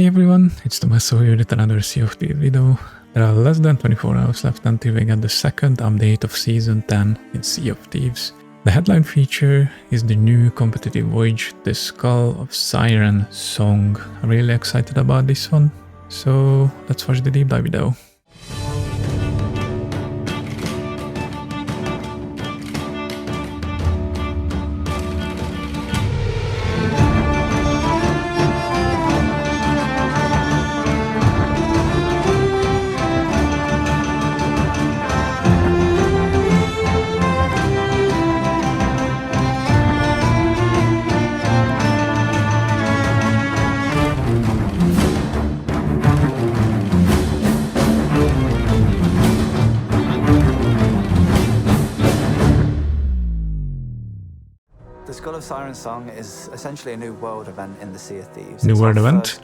Hey everyone, it's Tommaso here with another Sea of Thieves video. There are less than 24 hours left until we get the second update of Season 10 in Sea of Thieves. The headline feature is the new competitive voyage, the Skull of Siren song. I'm really excited about this one, so let's watch the deep dive video. The Skull of Siren song is essentially a new world event in the Sea of Thieves. New world event?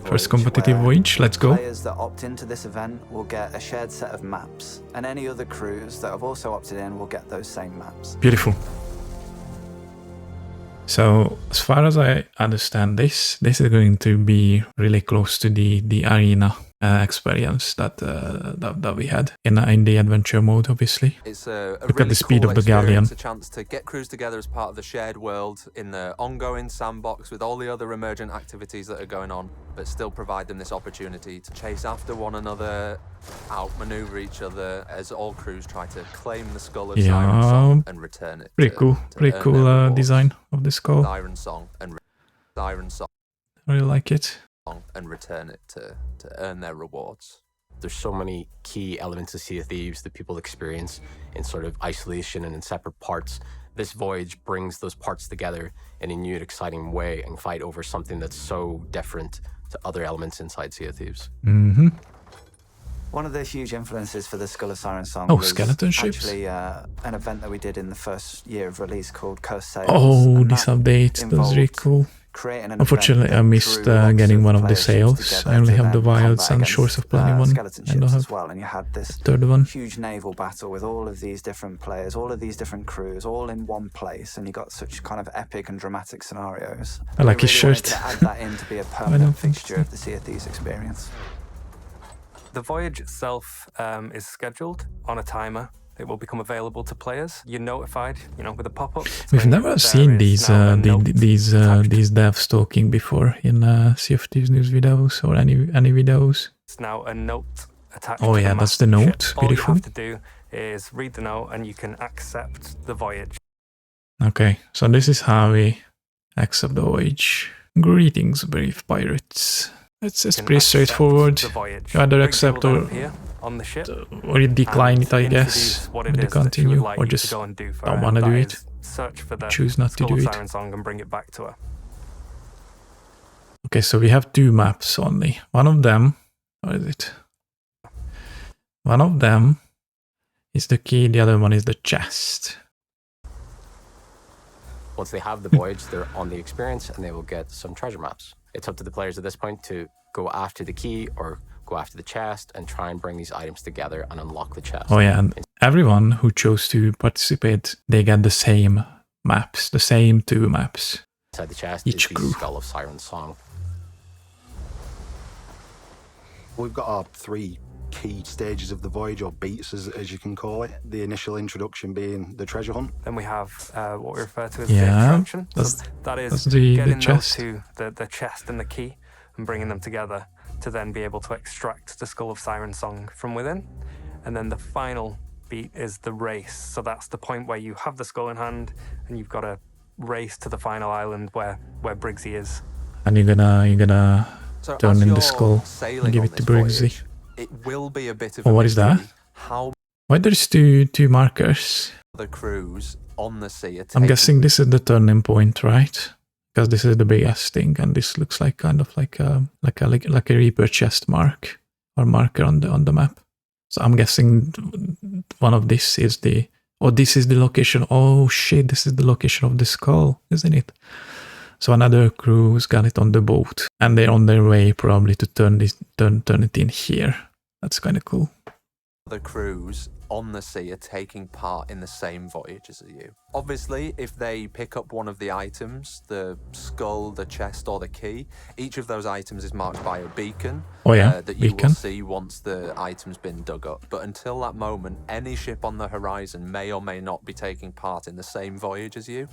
First competitive voyage, let's go. Players that opt into this event will get a shared set of maps, and any other crews that have also opted in will get those same maps. Beautiful. So, as far as I understand this is going to be really close to the arena experience that we had in the adventure mode, obviously. It's a Look really at the speed cool of the galleon. a chance to get crews together as part of the shared world in the ongoing sandbox with all the other emergent activities that are going on, but still provide them this opportunity to chase after one another, outmaneuver each other as all crews try to claim the Skull of Siren song and return it. Pretty cool design of the skull. Siren song and Siren song. I really like it. And return it to earn their rewards. There's so many key elements of Sea of Thieves that people experience in sort of isolation and in separate parts. This voyage brings those parts together in a new and exciting way and fight over something that's so different to other elements inside Sea of Thieves. Mm-hmm. One of the huge influences for the Skull of Siren song was skeleton ships. Actually an event that we did in the first year of release called Cursed Sails. Oh, this update, that was really cool. Unfortunately, I missed getting one of the sails. I only have the Wilds and Shores of Planning one. I don't have and you had this the third one. Huge naval battle with all of these different players, all of these different crews, all in one place, and you got such kind of epic and dramatic scenarios. I like his shirt. To add that in to be a permanent fixture of the Sea of Thieves experience. The voyage itself is scheduled on a timer. It will become available to players. You're notified, with a pop-up. We've never seen these devs talking before in Sea of Thieves news videos or any videos. It's now a note attached. Oh yeah, that's the note. All Beautiful. you have to do is read the note, and you can accept the voyage. Okay, so this is how we accept the voyage. Greetings, brave pirates. It's pretty straightforward. You either accept or you decline it, I guess, when you continue, or just don't want to do it. Choose not to do it. And bring it back to her. Okay, so we have two maps only. One of them, what is it? One of them is the key, the other one is the chest. Once they have the voyage, they're on the experience and they will get some treasure maps. It's up to the players at this point to go after the key or go after the chest and try and bring these items together and unlock the chest. Oh yeah, and everyone who chose to participate, they get the same maps, the same two maps. Inside the chest Each is crew. the Skull of Siren song. We've got our three key stages of the voyage, or beats as you can call it. The initial introduction being the treasure hunt. Then we have what we refer to as the attraction. That is getting those two, the chest and the key, and bringing them together to then be able to extract the Skull of Siren song from within. And then the final beat is the race. So that's the point where you have the skull in hand and you've got to race to the final island where Briggsy is. And you're gonna turn in the skull and give it to Briggsy. It will be a bit of what is that? Why there's two markers? The crews on the sea are I'm guessing this is the turning point, right? Because this is the biggest thing, and this looks like kind of like a Reaper chest mark or marker on the map. So I'm guessing one of this is this is the location. Oh shit, this is the location of the skull, isn't it? So another crew's got it on the boat, and they're on their way probably to turn it in here. That's kind of cool. The crews on the sea are taking part in the same voyage as you. Obviously, if they pick up one of the items, the skull, the chest, or the key, each of those items is marked by a beacon that you will see once the item's been dug up. But until that moment, any ship on the horizon may or may not be taking part in the same voyage as you.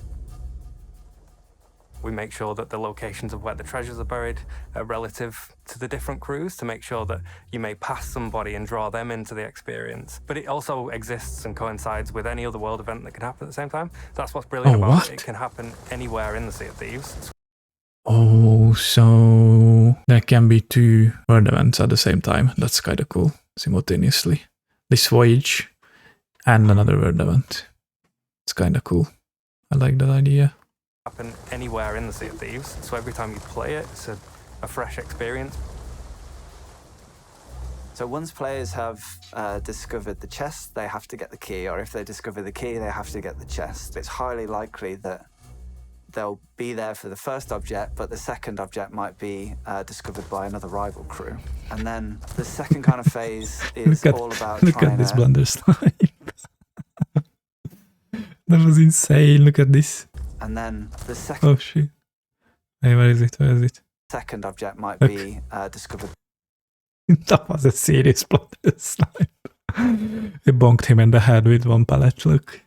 We make sure that the locations of where the treasures are buried are relative to the different crews to make sure that you may pass somebody and draw them into the experience. But it also exists and coincides with any other world event that can happen at the same time. That's what's brilliant about it. It can happen anywhere in the Sea of Thieves. Oh, so there can be 2 world events at the same time. That's kind of cool, simultaneously. This voyage and another world event. It's kind of cool. I like that idea. Happen anywhere in the Sea of Thieves, so every time you play it, it's a fresh experience. So once players have discovered the chest, they have to get the key, or if they discover the key, they have to get the chest. It's highly likely that they'll be there for the first object, but the second object might be discovered by another rival crew. And then the second kind of phase is all about look at this blunder slime. That was insane, look at this. And then the second... Oh shit. Hey, where is it? Where is it? Second object might be discovered. That was a serious blunder slime. It bonked him in the head with one pallet, look.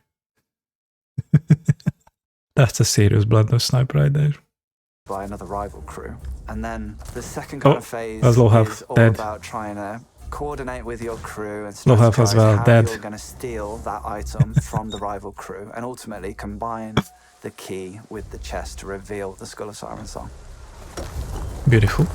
That's a serious blunder snipe right there. By another rival crew. And then the second kind of phase is all dead. About trying to coordinate with your crew and strategize as well, how dead. You're going to steal that item from the rival crew and ultimately combine the key with the chest to reveal the Skull of Siren Song. Beautiful.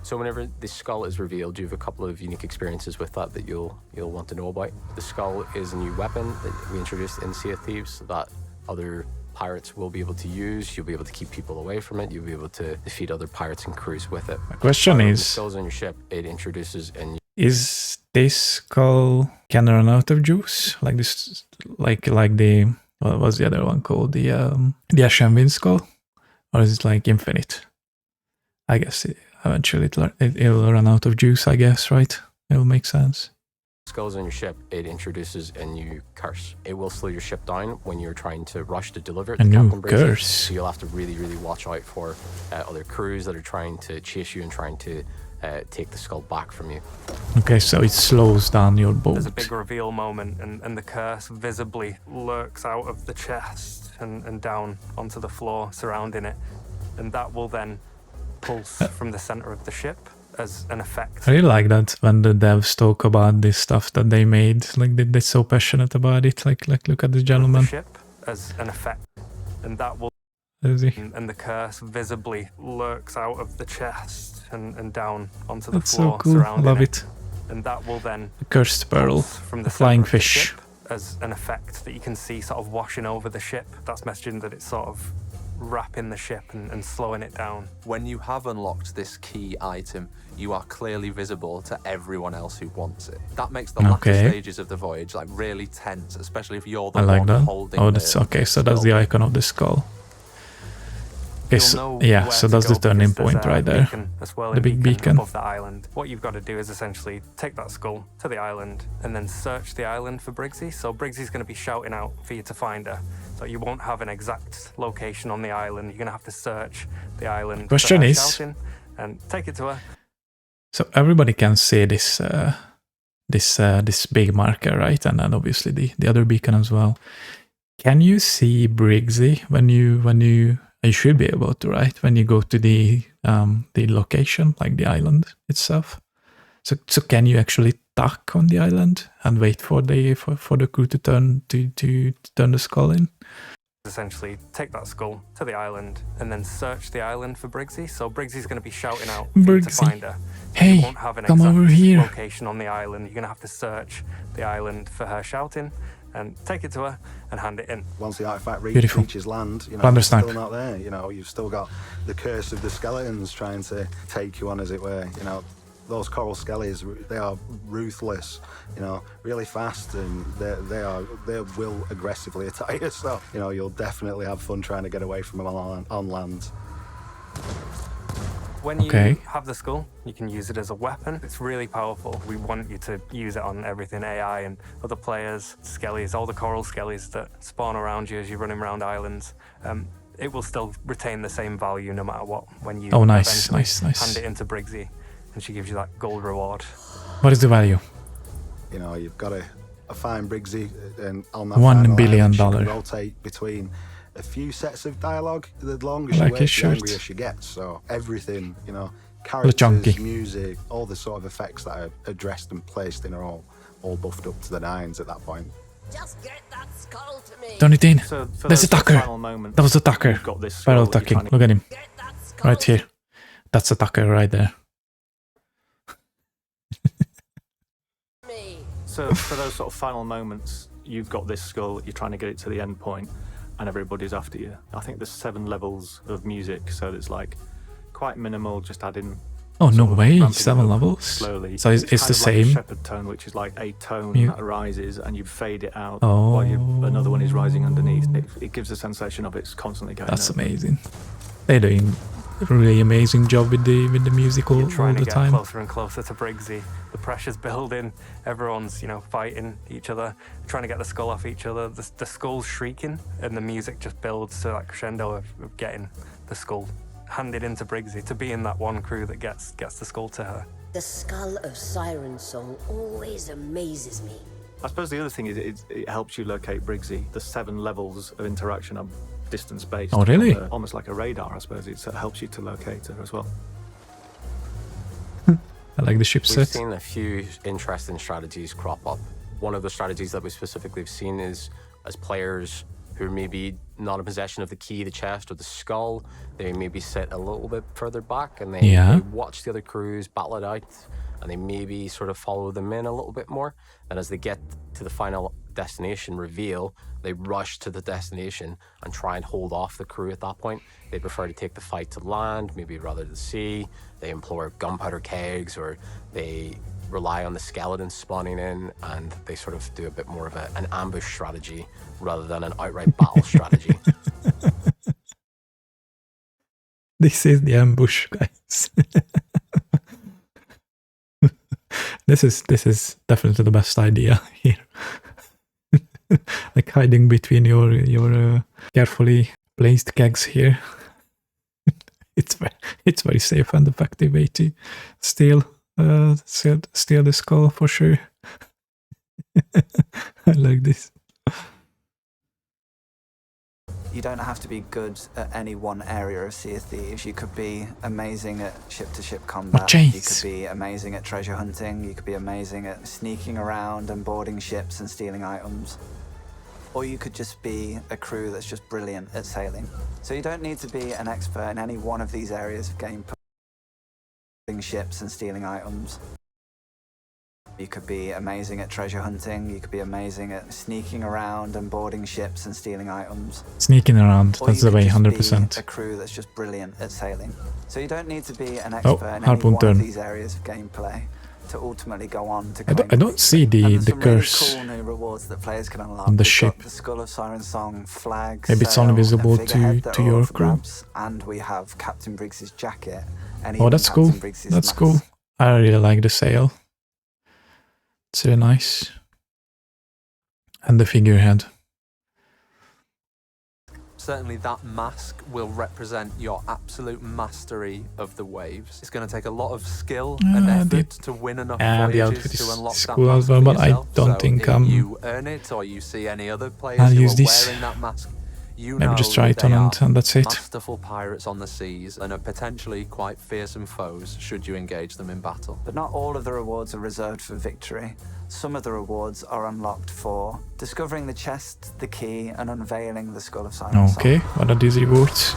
So whenever the skull is revealed, you have a couple of unique experiences with that you'll want to know about. The skull is a new weapon that we introduced in Sea of Thieves that other pirates will be able to use. You'll be able to keep people away from it. You'll be able to defeat other pirates and crews with it. My question is, the skulls on your ship, it introduces a new... Is this skull can run out of juice? Like this, like the, what was the other one called? The Ashen Wind skull? Or is it like infinite? I guess eventually it'll run out of juice, I guess, right? It'll make sense. Skulls on your ship, it introduces a new curse. It will slow your ship down when you're trying to rush to deliver it to Captain Briggsy. Curse. So you'll have to really, really watch out for other crews that are trying to chase you and trying to take the skull back from you. Okay, so it slows down your boat. There's a big reveal moment and the curse visibly lurks out of the chest and down onto the floor surrounding it. And that will then pulse from the center of the ship as an effect. I really like that when the devs talk about this stuff that they made. Like they're so passionate about it. Like look at this gentleman. The ship as an effect, and that will. And the curse visibly lurks out of the chest and down onto the floor. So cool. Surrounding I love it. And that will then. The cursed pearl, from the flying fish. As an effect that you can see sort of washing over the ship. That's messaging that it's sort of wrapping the ship and slowing it down. When you have unlocked this key item, you are clearly visible to everyone else who wants it. That makes the latter stages of the voyage like really tense, especially if you're the one holding it. Oh, that's okay. So that's the icon of the skull. Okay, so, yeah, so that's the turning point right there. The big beacon. Above the island. What you've got to do is essentially take that skull to the island and then search the island for Briggsy. So Briggsy's going to be shouting out for you to find her. So you won't have an exact location on the island. You're going to have to search the island. Question is, shouting and take it to her. So everybody can see this this big marker, right? And then obviously the other beacon as well. Can you see Briggsy when you should be able to, right? When you go to the location, like the island itself. So can you actually tuck on the island and wait for the crew to turn the skull in? Essentially, take that skull to the island and then search the island for Briggsy. So Briggsy's going to be shouting out to find her. Hey, you won't have an come over here. Location on the island. You're going to have to search the island for her shouting and take it to her and hand it in. Once the artifact reaches land, it's still not there. You've still got the curse of the skeletons trying to take you on, as it were. Those coral skellies, they are ruthless, really fast, and they will aggressively attack you. So, you'll definitely have fun trying to get away from them on land. When you have the skull, you can use it as a weapon. It's really powerful. We want you to use it on everything, AI and other players, skellies, all the coral skellies that spawn around you as you're running around islands. It will still retain the same value no matter what when you nice. hand it into Briggsy and she gives you that gold reward. What is the value? You know, you've got to find Briggsy and on that $1 billion. rotate between a few sets of dialogue. The longer she waits, the angrier she gets. So everything, you know, characters, music, all the sort of effects that are dressed and placed in are all buffed up to the nines at that point. Just get that skull to me. Turn it in. So there's a Tucker. That was a Tucker. Barrel tucking. Look at him. Right here. That's a Tucker right there. So for those sort of final moments, you've got this skull, you're trying to get it to the end point, and everybody's after you. I think there's 7 levels of music, so it's like quite minimal, just adding. Oh no way! 7 levels. Slowly. So it's the same. Like a shepherd tone, which is like a tone that arises, and you fade it out while another one is rising underneath. It gives a sensation of it's constantly going. That's amazing. They're doing a really amazing job with the music all the time. You're trying to get closer and closer to Briggsy. The pressure's building. Everyone's, fighting each other, trying to get the skull off each other. The skull's shrieking, and the music just builds to that crescendo of getting the skull handed into Briggsy to be in that one crew that gets the skull to her. The skull of Siren Song always amazes me. I suppose the other thing is it helps you locate Briggsy. The 7 levels of interaction are distance-based. Oh, really? Almost like a radar, I suppose. It helps you to locate her as well. I like the ship set. We've seen a few interesting strategies crop up. One of the strategies that we specifically have seen is as players who are maybe not in possession of the key, the chest, or the skull, they maybe sit a little bit further back and they watch the other crews battle it out, and they maybe sort of follow them in a little bit more. And as they get to the final destination reveal, they rush to the destination and try and hold off the crew at that point. They prefer to take the fight to land, maybe rather than sea. They employ gunpowder kegs, or they rely on the skeletons spawning in, and they sort of do a bit more of an ambush strategy rather than an outright battle strategy. This is the ambush, guys. This is definitely the best idea here. Like hiding between your carefully placed kegs here. It's very safe and effective way to steal the skull for sure. I like this. You don't have to be good at any one area of Sea of Thieves. You could be amazing at ship-to-ship combat. You could be amazing at treasure hunting. You could be amazing at sneaking around and boarding ships and stealing items. Or you could just be a crew that's just brilliant at sailing. So you don't need to be an expert in any one of these areas of gameplay. Boarding ships and stealing items. You could be amazing at treasure hunting. You could be amazing at sneaking around and boarding ships and stealing items. Sneaking around, that's the way, 100%. A crew that's just brilliant at sailing. So you don't need to be an expert in any one of these areas of gameplay to ultimately go on to. I don't see the curse really cool new rewards that players can unlock on the ship. The Skull of Siren Song flag. Maybe it's only visible to your crew. And we have Captain Briggs's jacket. And oh, that's cool. That's cool. I really like the sail. It's really nice. And the figurehead. Certainly that mask will represent your absolute mastery of the waves. It's going to take a lot of skill and effort to win enough voyages to unlock that mask as well, but I don't think you earn it, or you see any other players who are wearing that mask, you maybe know just try it on and that's it. Masterful pirates on the seas and are potentially quite fearsome foes should you engage them in battle. But not all of the rewards are reserved for victory. Some of the rewards are unlocked for discovering the chest, the key, and unveiling the Skull of Siren Song. Okay, what are these rewards?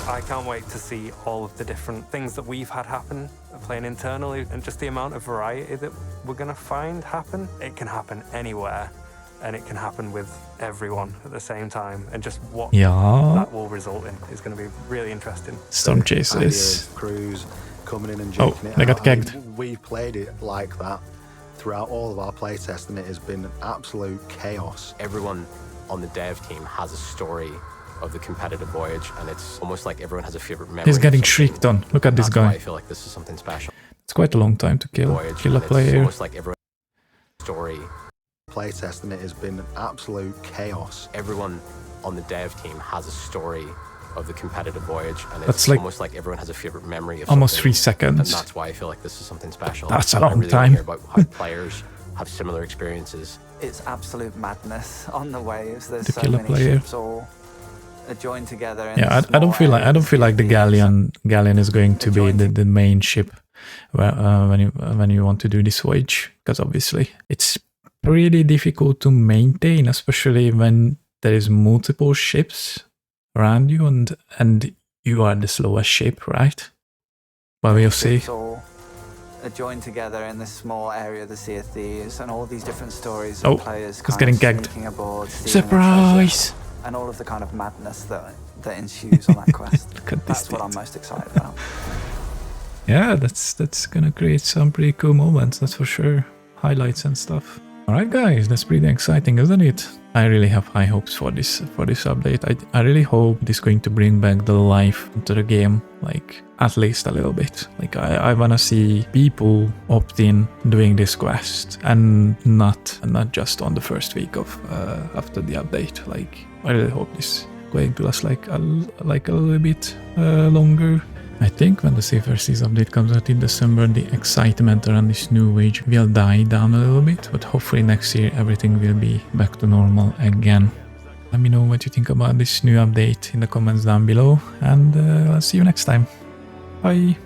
I can't wait to see all of the different things that we've had happen playing internally, and just the amount of variety that we're going to find happen. It can happen anywhere, and it can happen with everyone at the same time, and just what that will result in is going to be really interesting. Storm chasers. Crews coming in and juking it they got gagged. We played it like that throughout all of our playtests, and it has been absolute chaos. Everyone on the dev team has a story of the competitive voyage, and it's almost like everyone has a favorite memory. He's getting shrieked on. Look at this guy. I feel like this is something special. It's quite a long time to kill a player. It's almost like everyone's story. Playtesting it has been absolute chaos. Everyone on the dev team has a story of the competitive voyage, and it's that's like almost like everyone has a favorite memory of almost 3 seconds. And that's why I feel like this is something special. That's a long I really time. hear about how players have similar experiences. It's absolute madness on the waves. There's to so kill a many player. ships all joined together. Yeah, I don't feel like the galleon is going to be the main ship when you want to do this voyage, because obviously it's pretty difficult to maintain, especially when there is multiple ships around you and you are the slowest ship, right? But we'll see. Are joined together in this small area of the Sea of Thieves, and all these different stories of players it's getting gagged. Aboard, Surprise! And all of the kind of madness that ensues on that quest. That's what I'm most excited about. Yeah, that's gonna create some pretty cool moments, that's for sure. Highlights and stuff. Alright guys, that's pretty exciting, isn't it? I really have high hopes for this update. I really hope this is going to bring back the life into the game, like at least a little bit. Like I wanna see people opt in doing this quest and not just on the first week of after the update. Like I really hope this is going to last like a little bit longer. I think when the Safer Seas update comes out in December, the excitement around this new wage will die down a little bit, but hopefully next year everything will be back to normal again. Let me know what you think about this new update in the comments down below, and I'll see you next time. Bye!